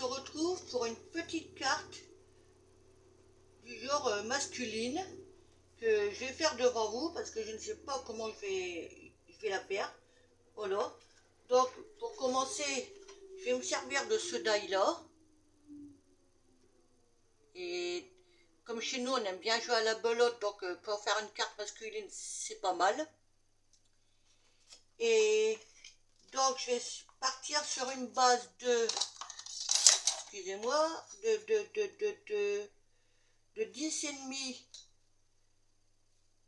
se retrouve pour une petite carte du genre masculine que je vais faire devant vous parce que je ne sais pas comment je vais la faire. Voilà. Donc pour commencer, je vais me servir de ce die là. Et comme chez nous on aime bien jouer à la belote, donc pour faire une carte masculine c'est pas mal. Et donc je vais partir sur une base de, excusez-moi, de 10,5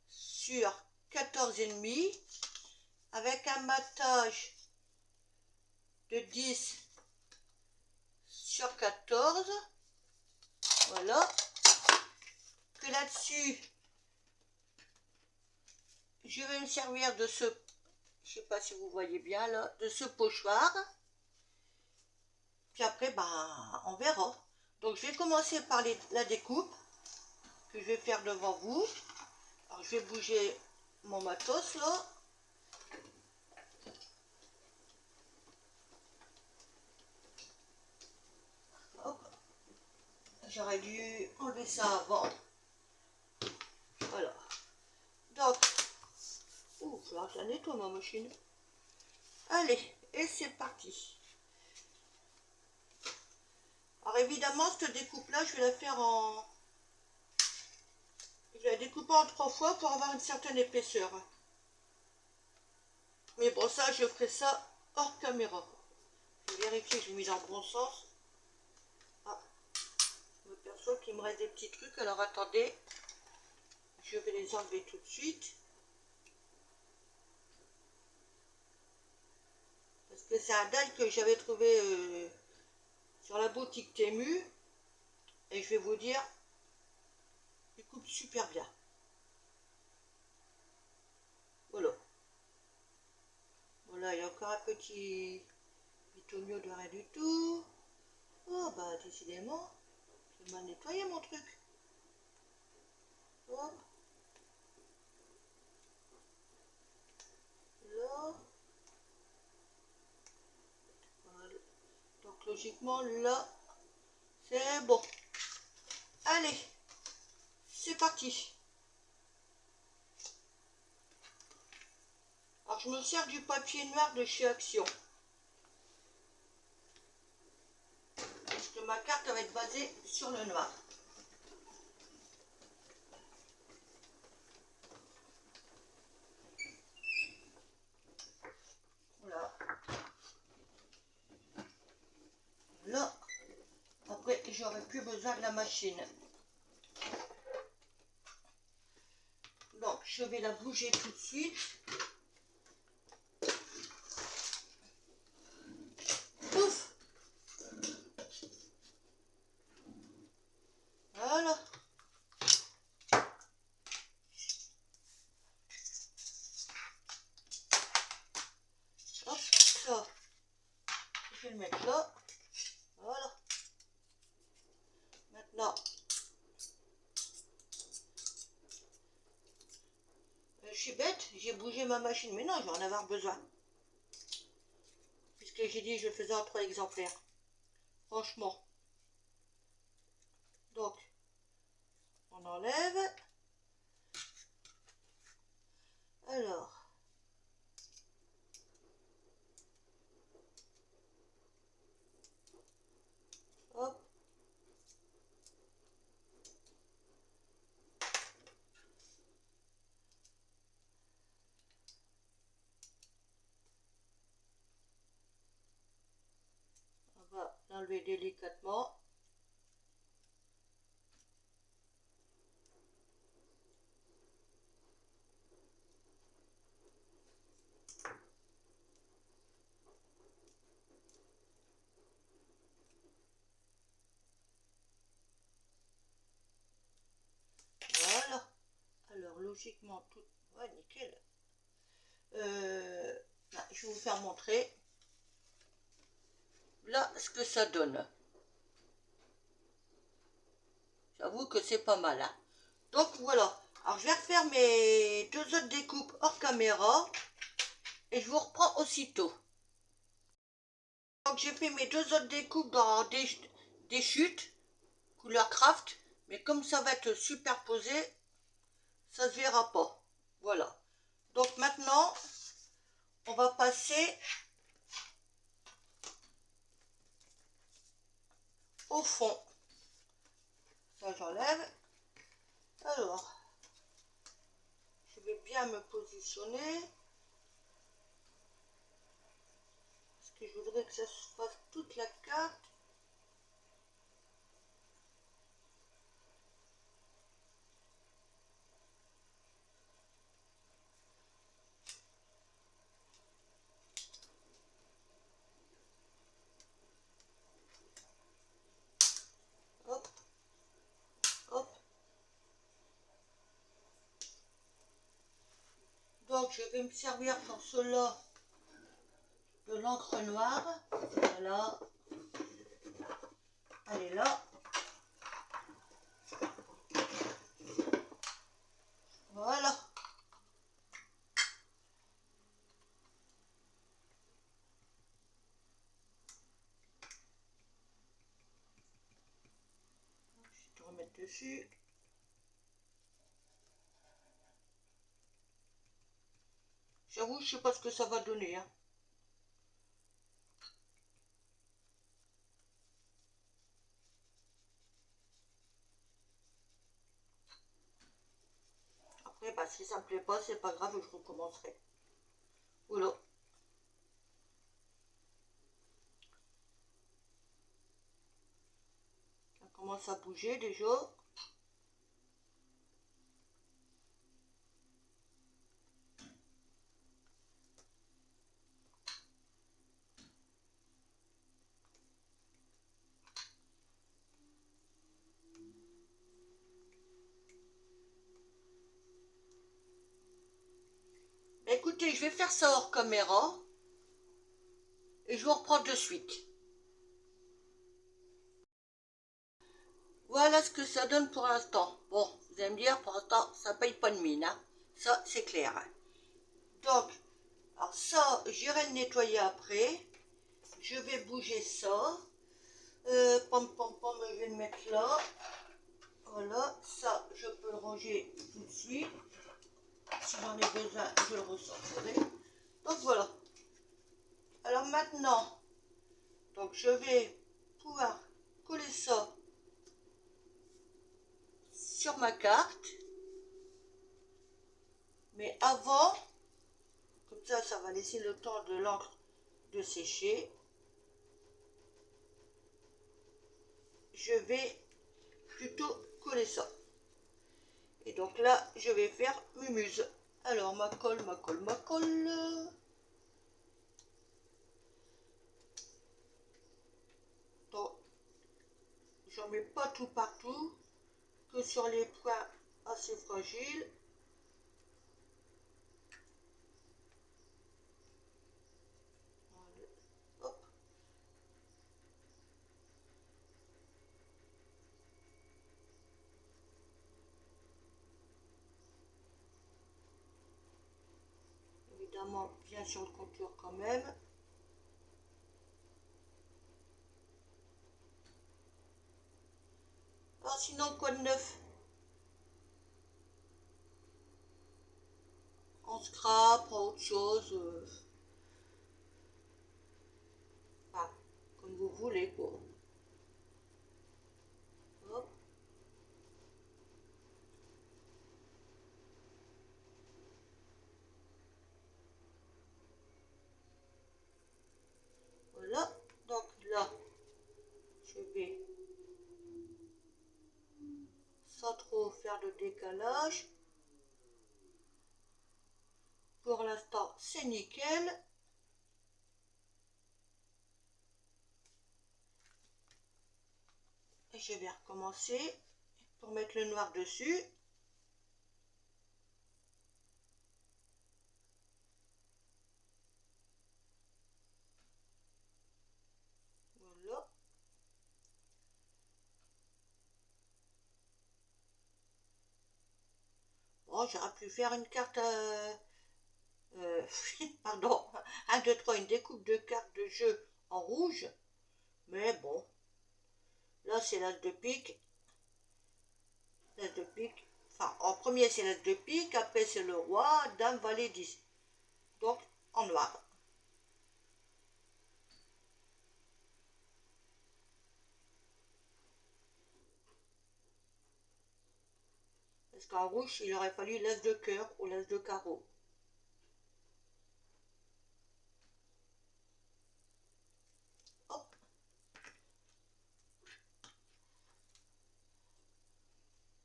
sur 14,5 avec un matage de 10 sur 14. Voilà. Que là-dessus, je vais me servir de ce, je sais pas si vous voyez bien là, de ce pochoir. Puis après, ben, on verra. Donc je vais commencer par la découpe que je vais faire devant vous. Alors je vais bouger mon matos là. J'aurais dû enlever ça avant. Voilà. Donc, il va falloir que je la nettoie ma machine. Allez, et c'est parti. Alors évidemment, cette découpe-là, je vais la faire en... Je vais la découper en 3 fois pour avoir une certaine épaisseur. Mais bon, ça, je ferai ça hors caméra. Je vais vérifier que j'ai mis dans le bon sens. Ah, je me perçois qu'il me reste des petits trucs. Alors attendez, je vais les enlever tout de suite. Parce que c'est un die que j'avais trouvé sur la boutique Temu. Et je vais vous dire, il coupe super bien. Voilà. Voilà, il y a encore un petit bitonio de rien du tout. Oh bah décidément, j'ai mal nettoyé mon truc. Hop. Là. Voilà. Donc logiquement là, c'est bon. Allez, c'est parti. Alors je me sers du papier noir de chez Action. Parce que ma carte va être basée sur le noir. Voilà. Là, après j'aurai plus besoin de la machine. Donc je vais la bouger tout de suite. Pouf. Voilà. Hop, ça. Je vais le mettre là. Voilà. Maintenant, je suis bête, j'ai bougé ma machine, mais non, je vais en avoir besoin. Puisque j'ai dit que je le faisais en 3 exemplaires. Franchement. Donc, on enlève. Alors. Hop. On va l'enlever délicatement. Voilà. Alors, logiquement, tout... Ouais, nickel. Là, je vais vous faire montrer. Là, ce que ça donne. J'avoue que c'est pas mal. Hein. Donc, voilà. Alors, je vais refaire mes 2 autres découpes hors caméra. Et je vous reprends aussitôt. Donc j'ai fait mes deux autres découpes dans des chutes couleur craft, mais comme ça va être superposé, ça se verra pas. Voilà. Donc maintenant, on va passer au fond. Ça j'enlève. Alors, je vais bien me positionner. Parce que je voudrais que ça se fasse toute la carte. Hop, hop. Donc je vais me servir pour cela de l'encre noire. Voilà. Elle est là. Voilà. Je vais te remettre dessus. J'avoue, je sais pas ce que ça va donner. Hein. Après, bah, si ça me plaît pas, c'est pas grave, je recommencerai. Voilà. Ça commence à bouger déjà. Écoutez, je vais faire ça hors caméra et je vous reprends de suite. Voilà ce que ça donne pour l'instant. Bon, vous allez me dire, pour l'instant, ça paye pas de mine. Hein. Ça, c'est clair. Donc, alors ça, j'irai le nettoyer après. Je vais bouger ça. Pom, pom, pom, je vais le mettre là. Voilà, ça, je peux le ranger tout de suite. Si j'en ai besoin, je le ressortirai. Donc voilà. Alors maintenant, donc je vais pouvoir coller ça sur ma carte. Mais avant, comme ça va laisser le temps de l'encre de sécher. Je vais plutôt coller ça. Et donc là, je vais faire mumuse. Alors, ma colle, ma colle, ma colle. Donc, j'en mets pas tout partout, que sur les points assez fragiles. Hop. Évidemment, bien sur le contour quand même. Ah, sinon, quoi de neuf? En scrap, en autre chose. Enfin, comme vous voulez, quoi. Hop. Voilà. Donc là, je vais sans trop faire de décalage. Pour l'instant, c'est nickel. Et je vais recommencer pour mettre le noir dessus. Voilà. Bon, j'aurais pu faire une carte, pardon, 1, 2, 3, une découpe de cartes de jeu en rouge. Mais bon, là c'est l'as de pique. L'as de pique. Enfin, en premier c'est l'as de pique, après c'est le roi, dame, valet, 10. Donc en noir. Parce qu'en rouge, il aurait fallu l'as de cœur ou l'as de carreau. Hop.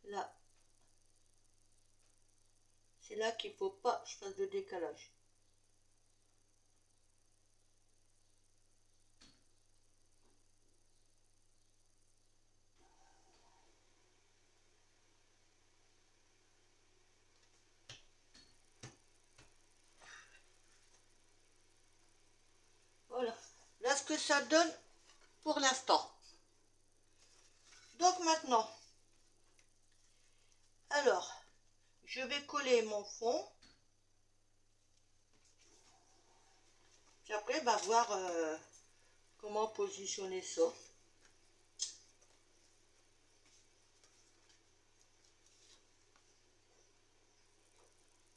Là. C'est là qu'il ne faut pas que je fasse de décalage. Voilà. Là, ce que ça donne pour l'instant. Donc maintenant, alors, je vais coller mon fond. Puis après, bah, voir comment positionner ça.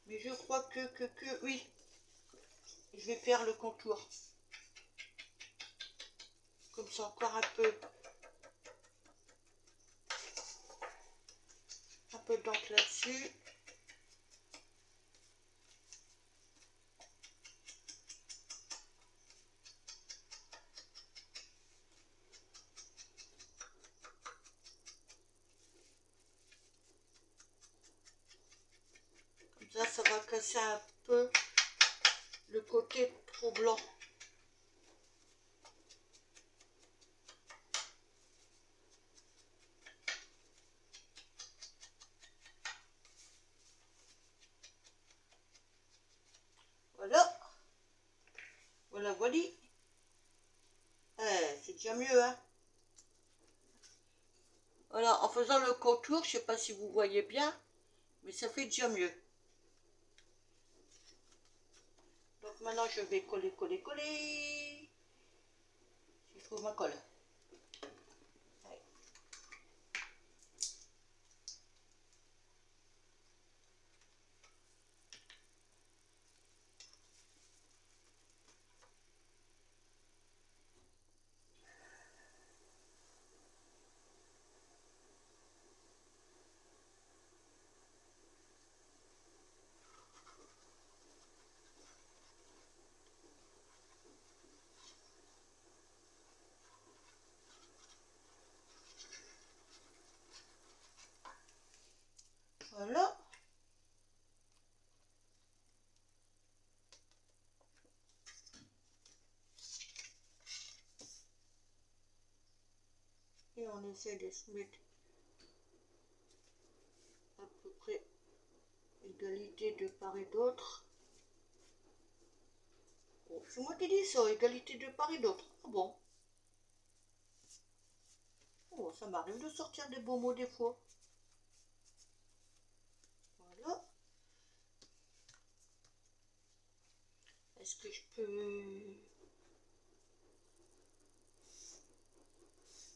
Mais je crois que oui, je vais faire le contour. Comme ça, encore un peu d'encre là-dessus. Comme ça va casser un peu le côté trop blanc. Voilà. Voilà, voilà. C'est déjà mieux, hein. Voilà, en faisant le contour, je sais pas si vous voyez bien, mais ça fait déjà mieux. Donc maintenant, je vais coller, coller, coller. Si je trouve ma colle. Ouais. Voilà. Et on essaie de se mettre à peu près égalité de part et d'autre. Oh, c'est moi qui dis ça, égalité de part et d'autre. Ah bon. Oh, ça m'arrive de sortir des bons mots des fois. Voilà. Est-ce que je peux...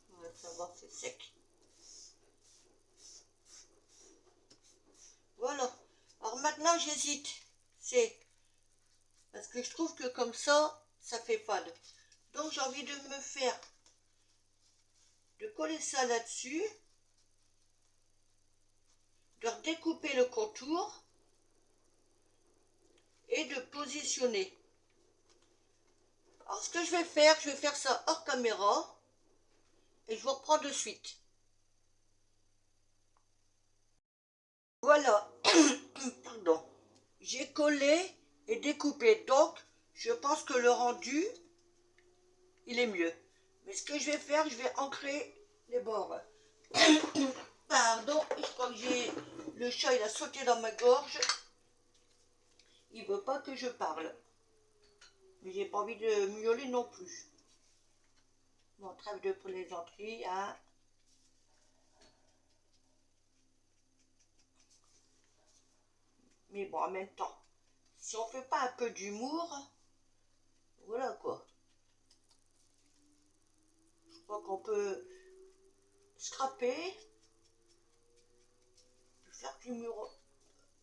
On va savoir, c'est sec. Voilà. Alors maintenant, j'hésite. C'est parce que je trouve que comme ça fait fade. Donc j'ai envie de me faire, de coller ça là-dessus, de redécouper le contour et de positionner. Alors ce que je vais faire ça hors caméra et je vous reprends de suite. Voilà, pardon. J'ai collé et découpé, donc je pense que le rendu, il est mieux. Mais ce que je vais faire, je vais ancrer les bords. Pardon, je crois que j'ai... Le chat, il a sauté dans ma gorge. Il veut pas que je parle. Mais j'ai pas envie de miauler non plus. Bon, trêve de plaisanterie, hein. Mais bon, en même temps, si on fait pas un peu d'humour, voilà quoi. Donc on peut scraper, faire du mur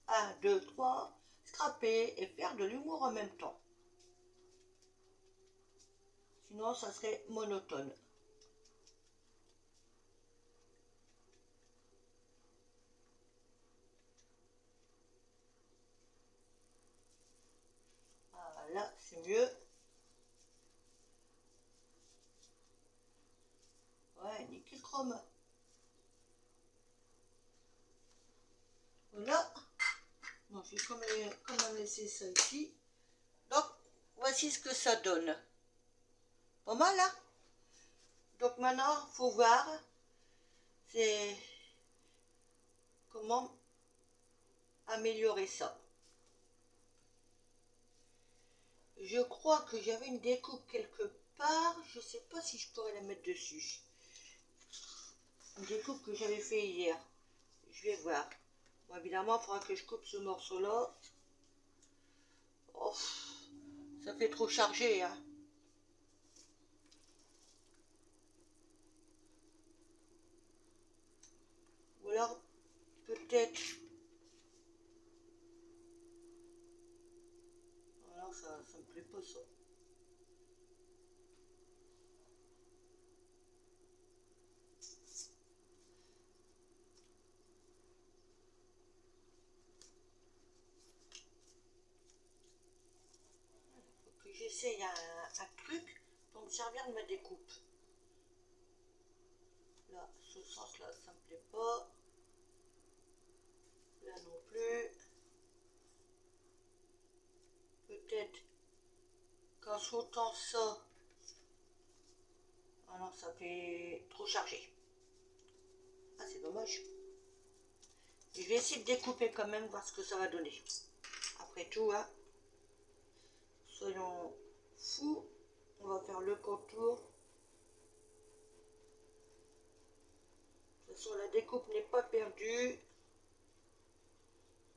1, 2, 3, scraper et faire de l'humour en même temps. Sinon ça serait monotone. Voilà, c'est mieux. Ouais, nickel chrome. Voilà. Bon, je vais quand même laisser ça ici. Donc, voici ce que ça donne. Pas mal, hein? Donc maintenant, il faut voir c'est comment améliorer ça. Je crois que j'avais une découpe quelque part. Je ne sais pas si je pourrais la mettre dessus. Une découpe que j'avais fait hier. Je vais voir. Bon, évidemment, il faudra que je coupe ce morceau-là. Oh, ça fait trop chargé, hein. Ou alors, peut-être... Alors, ça me plaît pas, ça. Faut que j'essaye un truc pour me servir de ma découpe. Là, ce sens-là, ça me plaît pas. Là non plus. Peut-être qu'en sautant ça, ah non, ça fait trop chargé. Ah, c'est dommage. Je vais essayer de découper quand même, voir ce que ça va donner. Après tout, hein, soyons fous. On va faire le contour. De toute façon, la découpe n'est pas perdue.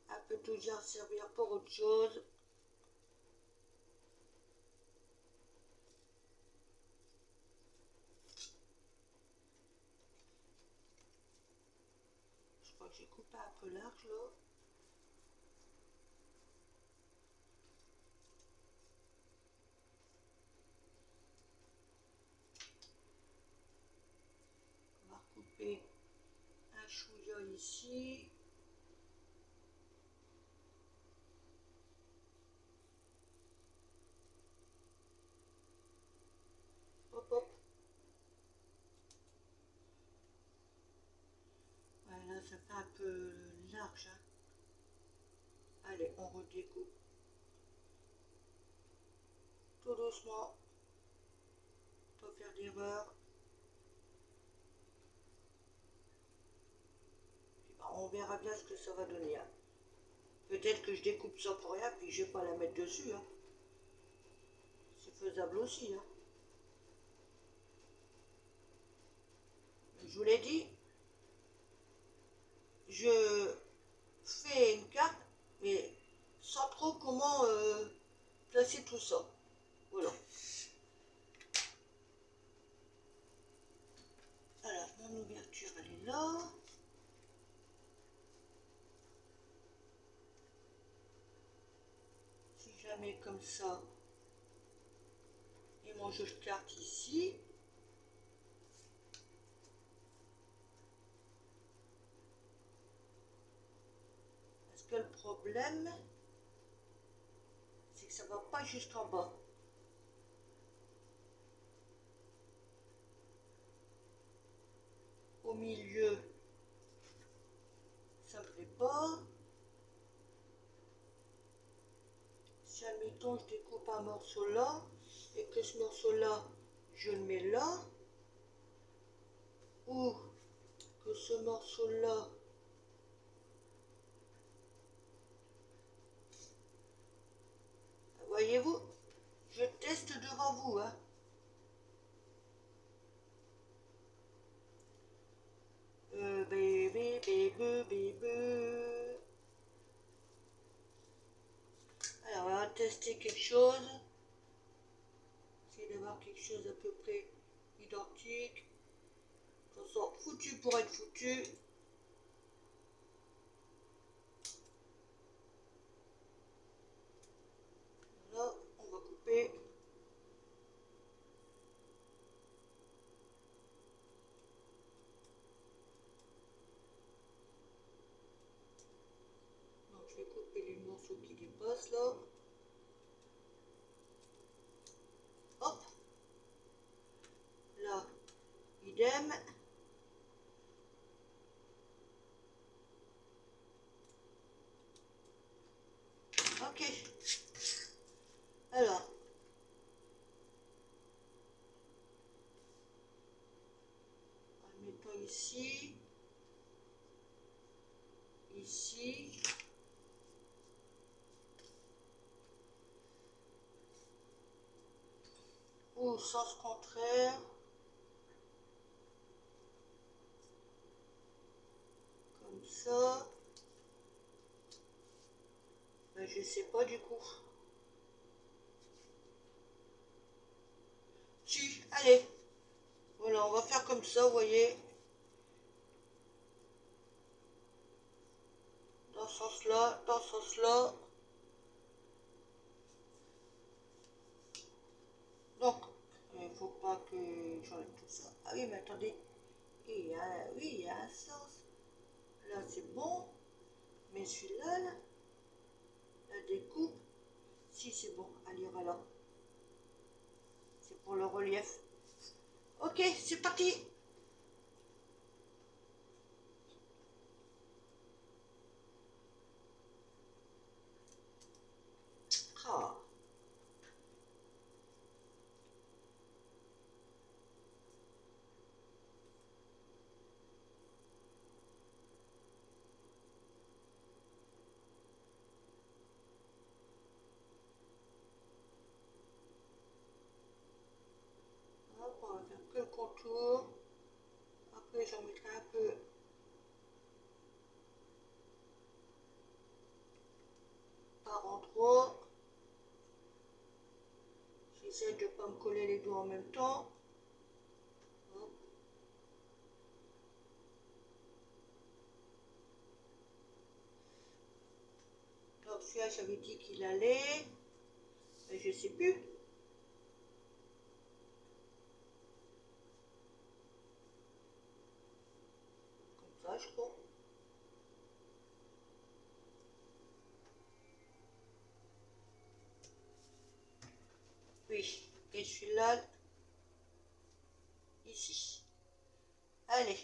Elle peut toujours servir pour autre chose. Je crois que j'ai coupé un peu large là. On va recouper un chouïa ici. Hop hop. Voilà, ça fait un peu large. Hein. Allez, on redécoupe. Tout doucement. Pas faire d'erreur. On verra bien ce que ça va donner. Hein. Peut-être que je découpe ça pour rien, puis je vais pas la mettre dessus. Hein. C'est faisable aussi. Hein. Je vous l'ai dit, je fais une carte, mais sans trop comment placer tout ça. Voilà. Alors, mon ouverture, elle est là. Si jamais comme ça, et mon jeu de cartes ici. Parce que le problème, c'est que ça va pas jusqu'en bas. Au milieu, ça me plaît pas. Si admettons je découpe un morceau là, et que ce morceau là, je le mets là, ou que ce morceau là, voyez-vous, je teste devant vous, hein. Bébé, bébé, bébé. Alors, on va tester quelque chose. Essayer d'avoir quelque chose à peu près identique. pour être foutu. Là, on va couper. Donc, je vais couper les morceaux qui dépassent là. Hop. Là, idem. Ok. Alors. Mettons ici. Ici. Ou sens contraire. Comme ça. Ben, je sais pas du coup. Si, allez. Voilà, on va faire comme ça, vous voyez. Dans ce sens-là, dans ce sens-là. Donc, il ne faut pas que j'enlève tout ça. Ah oui, mais attendez. Oui, il y a un sens. Là, c'est bon. Mais celui-là, là, la découpe. Si, c'est bon. Elle ira là. C'est pour le relief. Ok, c'est parti. Ah. Hop, on va faire que le contour. Après, j'en mettrai un peu par endroit. J'essaie de ne pas me coller les doigts en même temps. Hop. Donc celui-là, j'avais dit qu'il allait. Mais je sais plus. Comme ça, je crois. Oui. Et celui-là, ici. Allez.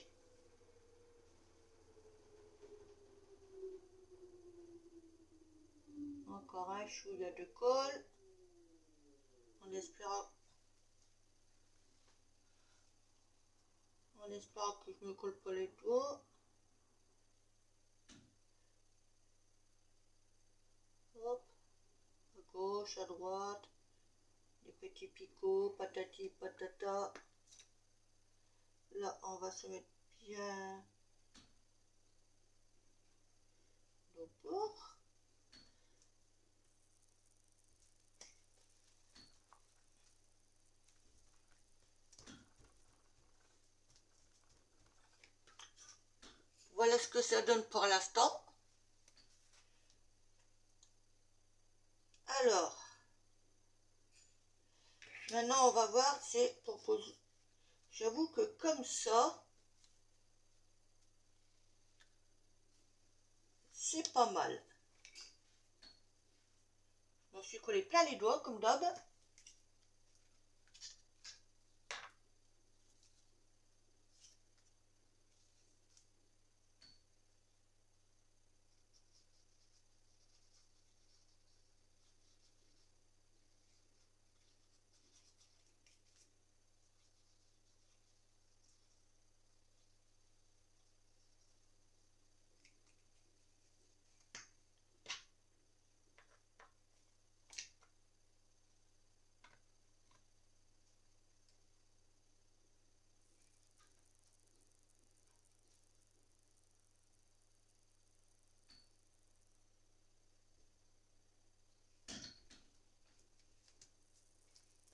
Encore un chouïa de colle. En espérant que je me colle pas les doigts. Hop. À gauche, à droite. Des petits picots, patati patata. Là, on va se mettre bien nos bords. Voilà ce que ça donne pour l'instant. Alors, maintenant on va voir, c'est pour poser. J'avoue que comme ça, c'est pas mal. Je m'en suis collé plein les doigts comme d'hab.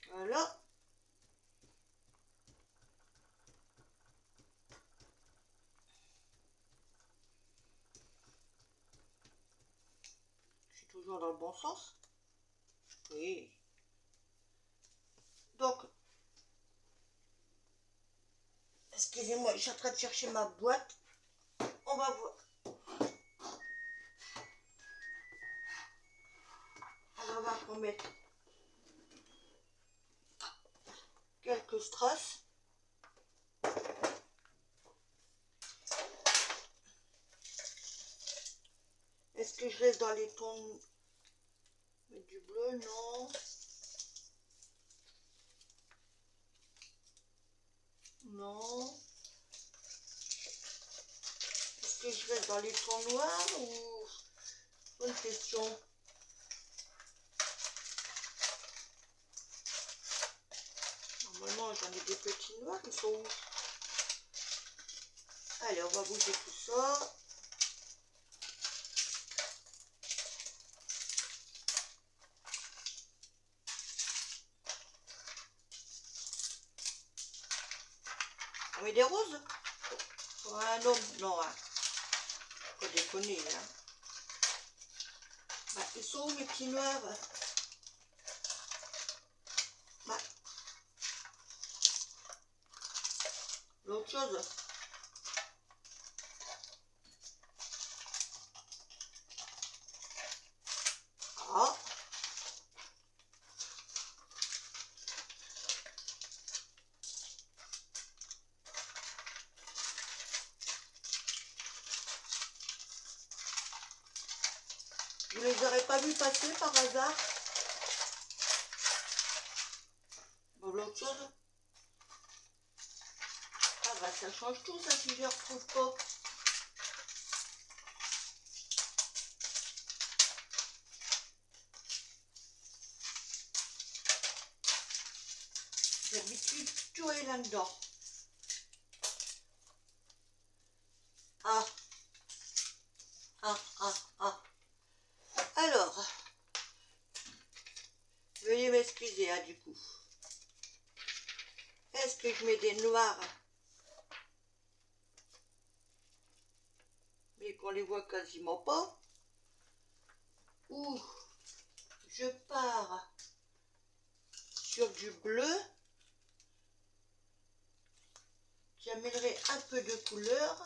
Voilà. vont dans le bon sens. Oui. Donc, excusez-moi, je suis en train de chercher ma boîte. On va voir. On va voir qu'on met quelques strass. Est-ce que je reste dans les tons du bleu? Non. Non. Est-ce que je reste dans les tons noirs ou... Bonne question. Normalement, j'en ai des petits noirs qui sont où? Allez, on va bouger tout ça. On met des roses? Pour un homme? Non, hein. Faut déconner, hein. Bah, ils sont où mes petits noirs? Bah, l'autre chose. Ah. Vous les aurez pas vus passer par hasard? Bon, l'autre chose. Ah bah ça change tout ça si je les retrouve pas. D'habitude, tout est là-dedans. Ah, ah, ah, ah. Alors, veuillez m'excuser, hein, du coup. Est-ce que je mets des noirs, mais qu'on les voit quasiment pas? Ou je pars sur du bleu, j'amènerai un peu de couleur.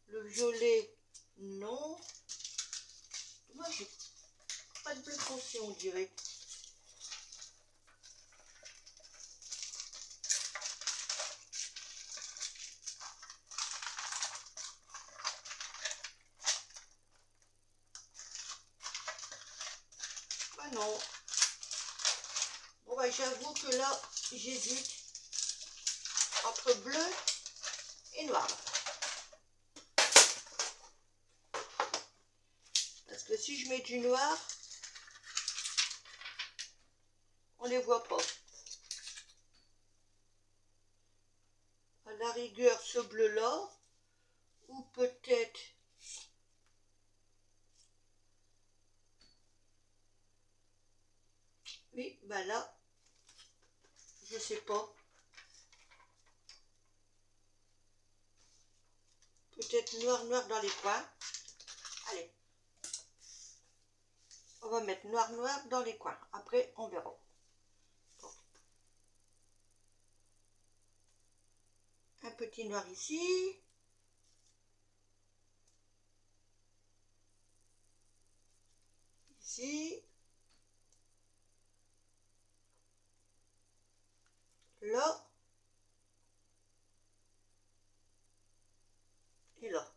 Le violet, non. Moi, j'ai pas de bleu foncé, on dirait. Ah non. Bon, bah, j'avoue que là, j'hésite entre bleu et noir. Parce que si je mets du noir, on les voit pas. À la rigueur, ce bleu-là, ou peut-être oui, bah là, je sais pas. Peut-être noir, noir dans les coins. Allez. On va mettre noir, noir dans les coins. Après, on verra. Bon. Un petit noir ici. Ici. Là. Et là.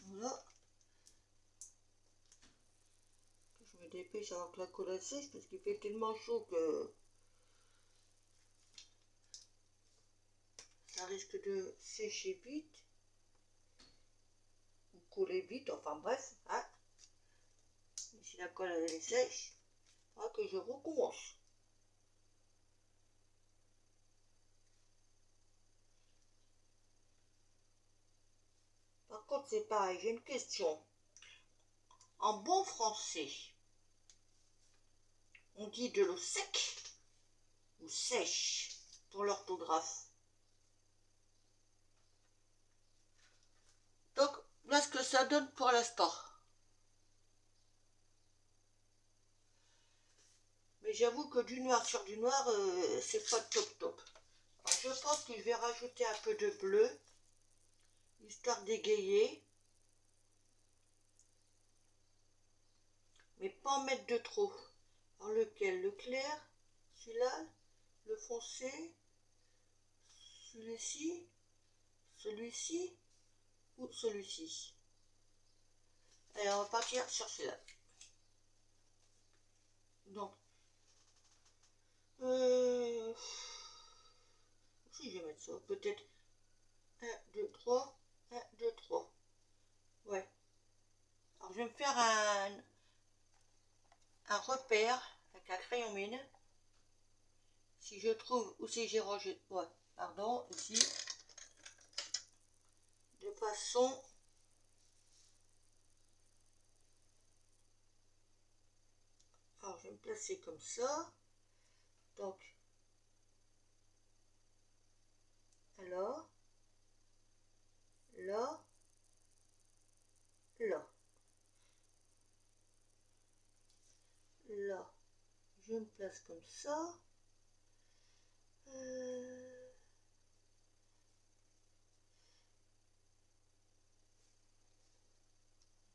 Voilà. Je me dépêche avant que la colle sèche parce qu'il fait tellement chaud que ça risque de sécher vite. Ou couler vite, enfin bref. Hein. Si la colle elle est sèche, il faudra que je recommence. Par contre, c'est pareil, j'ai une question. En bon français, on dit de l'eau sec ou sèche pour l'orthographe. Donc, voilà ce que ça donne pour l'instant. Mais j'avoue que du noir sur du noir, c'est pas top top. Alors, je pense que je vais rajouter un peu de bleu, histoire d'égayer. Mais pas en mettre de trop. Alors lequel? Le clair? Celui-là? Le foncé? Celui-ci? Celui-ci? Ou celui-ci? Allez, on va partir sur celui-là. Donc, si je vais mettre ça, peut-être 1, 2, 3, 1, 2, 3. Ouais. Alors, je vais me faire un repère avec un crayon mine. Si je trouve, ou si j'ai rangé, ouais, pardon, ici, de façon alors je vais me placer comme ça. Donc, alors, là, là, là, je me place comme ça.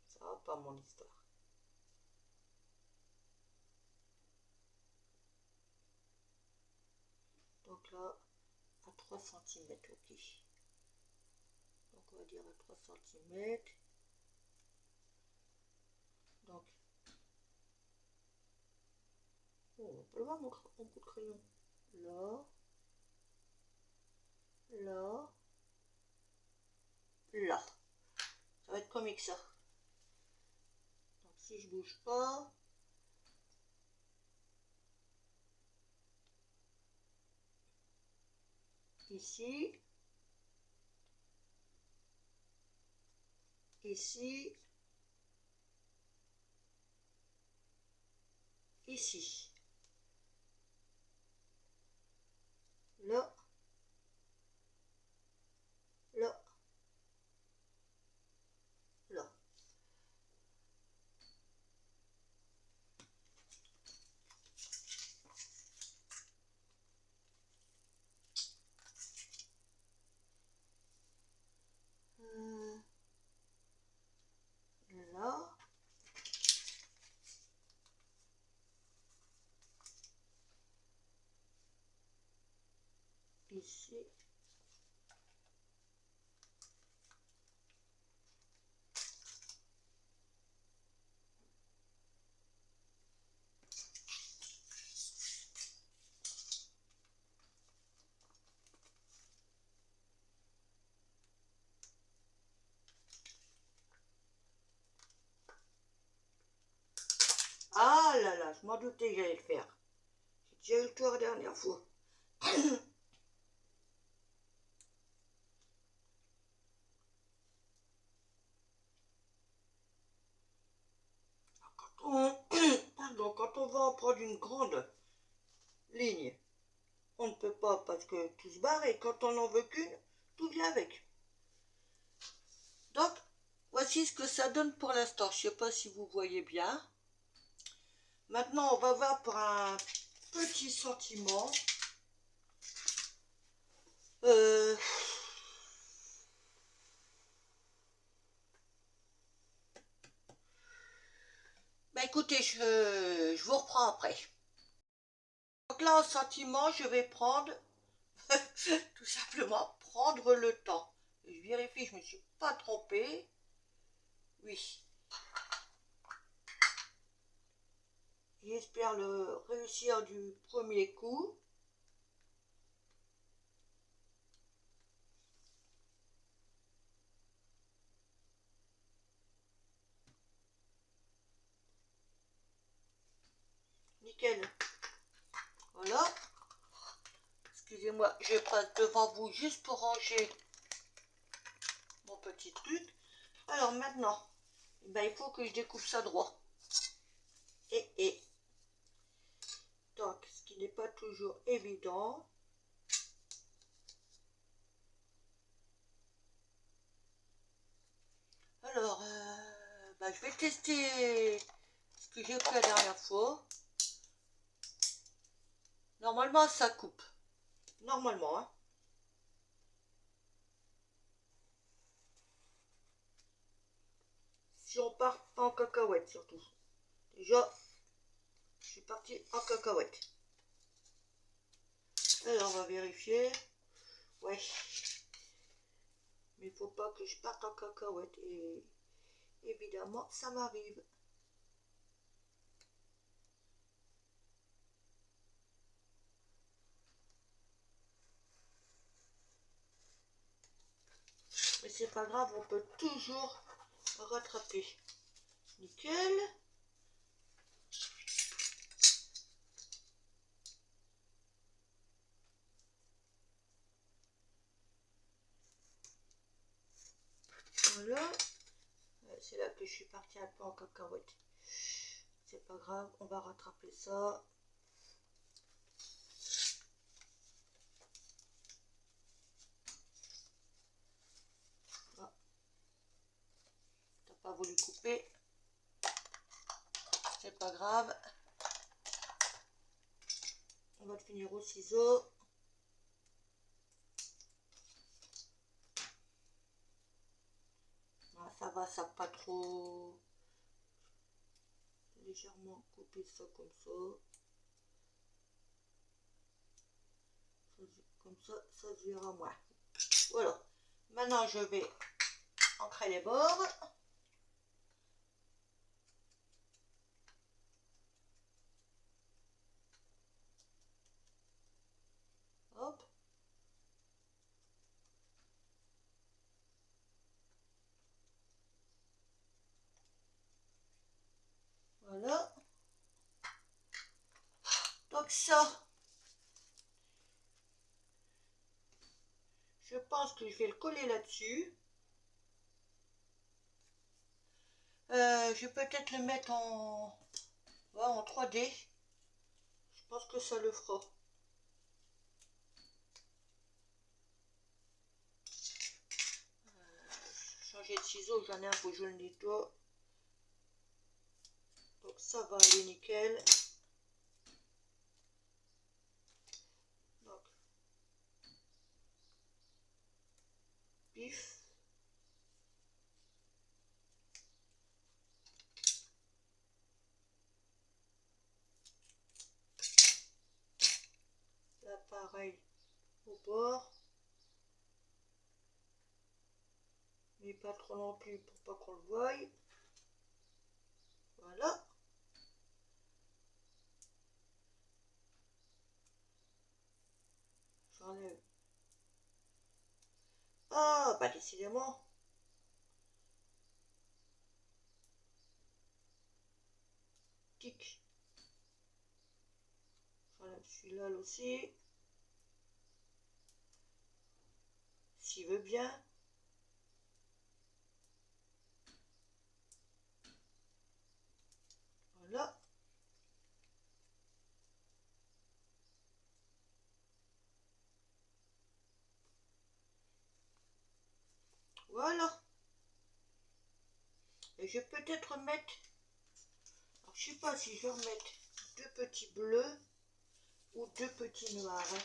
Ça va pas mon histoire. Donc là, à 3 cm, ok. Donc on va dire à 3 cm. Donc, oh, on peut le voir mon bout de crayon. Là, là, là. Ça va être comique ça. Donc si je bouge pas, ici, ici, ici, là, là, là. Là, ici, ah là là, je m'en doutais que j'allais le faire. J'ai déjà eu le tour la dernière fois. Pardon, quand on va en prendre une grande ligne, on ne peut pas parce que tout se barre et quand on n'en veut qu'une, tout vient avec. Donc, voici ce que ça donne pour l'instant. Je ne sais pas si vous voyez bien. Maintenant, on va voir pour un petit sentiment. Bah écoutez, je vous reprends après. Donc là, en sentiment, je vais prendre, tout simplement, prendre le temps. Je vérifie, je ne me suis pas trompée. Oui. J'espère le réussir du premier coup. Nickel. Voilà. Excusez-moi, je passe devant vous juste pour ranger mon petit truc. Alors maintenant, ben, il faut que je découpe ça droit. Et Donc, ce qui n'est pas toujours évident. Alors, je vais tester ce que j'ai fait la dernière fois. Normalement, ça coupe. Normalement, hein. Si on part en cacahuète, surtout. Déjà, je suis parti en cacahuète. Alors, on va vérifier. Ouais. Mais il faut pas que je parte en cacahuète. Et évidemment, ça m'arrive. Mais c'est pas grave, on peut toujours rattraper. Nickel. Voilà. C'est là que je suis partie un peu en cacahuète. C'est pas grave, on va rattraper ça. Ah. T'as pas voulu couper. C'est pas grave. On va le finir au ciseau. Ah, ça va, ça pas trop. Légèrement couper ça comme ça. Comme ça, ça se verra moins. Voilà. Maintenant, je vais ancrer les bords. Hop. Voilà. Donc ça, je pense que je vais le coller là-dessus. Je vais peut-être le mettre en 3D. Je pense que ça le fera. Changer de ciseau, j'en ai un, faut que je le nettoie. Donc ça va aller nickel. Donc, pif. Là, pareil, au bord. Mais pas trop non plus pour pas qu'on le voie. Voilà. J'enlève. Ah, bah décidément. Tic. J'enlève celui-là aussi. S'il veut bien. Voilà. Voilà. Et je vais peut-être mettre. Alors, je sais pas si je vais remettre 2 petits bleus ou 2 petits noirs. Hein.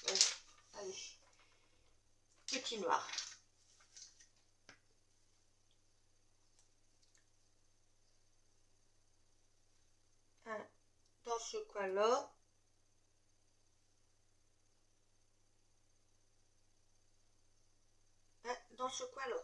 Ouais. Allez. Petit noir. Un dans ce coin-là. Un dans ce coin-là.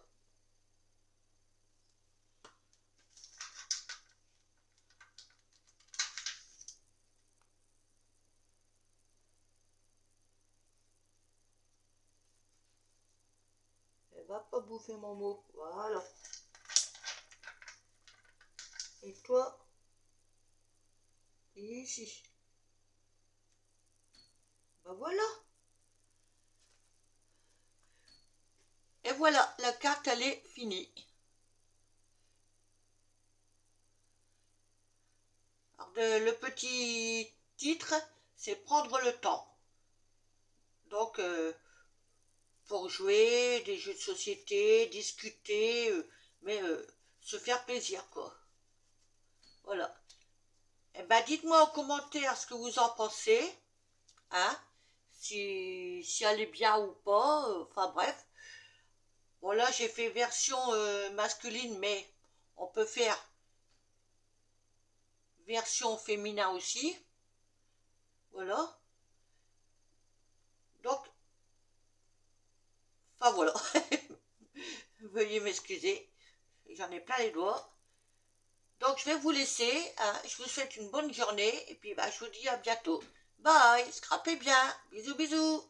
Elle va pas bouffer mon mot. Voilà. Et toi, ici. Ben voilà. Et voilà, la carte, elle est finie. le petit titre, c'est prendre le temps. Donc, pour jouer, des jeux de société, discuter, mais se faire plaisir, quoi. Voilà. Eh ben, dites-moi en commentaire ce que vous en pensez, hein, si elle est bien ou pas, enfin bref. Bon, là, j'ai fait version masculine, mais on peut faire version féminin aussi. Voilà. Donc, enfin voilà. Veuillez m'excuser. J'en ai plein les doigts. Donc, je vais vous laisser, hein. Je vous souhaite une bonne journée. Et puis, bah, je vous dis à bientôt. Bye. Scrapez bien. Bisous, bisous.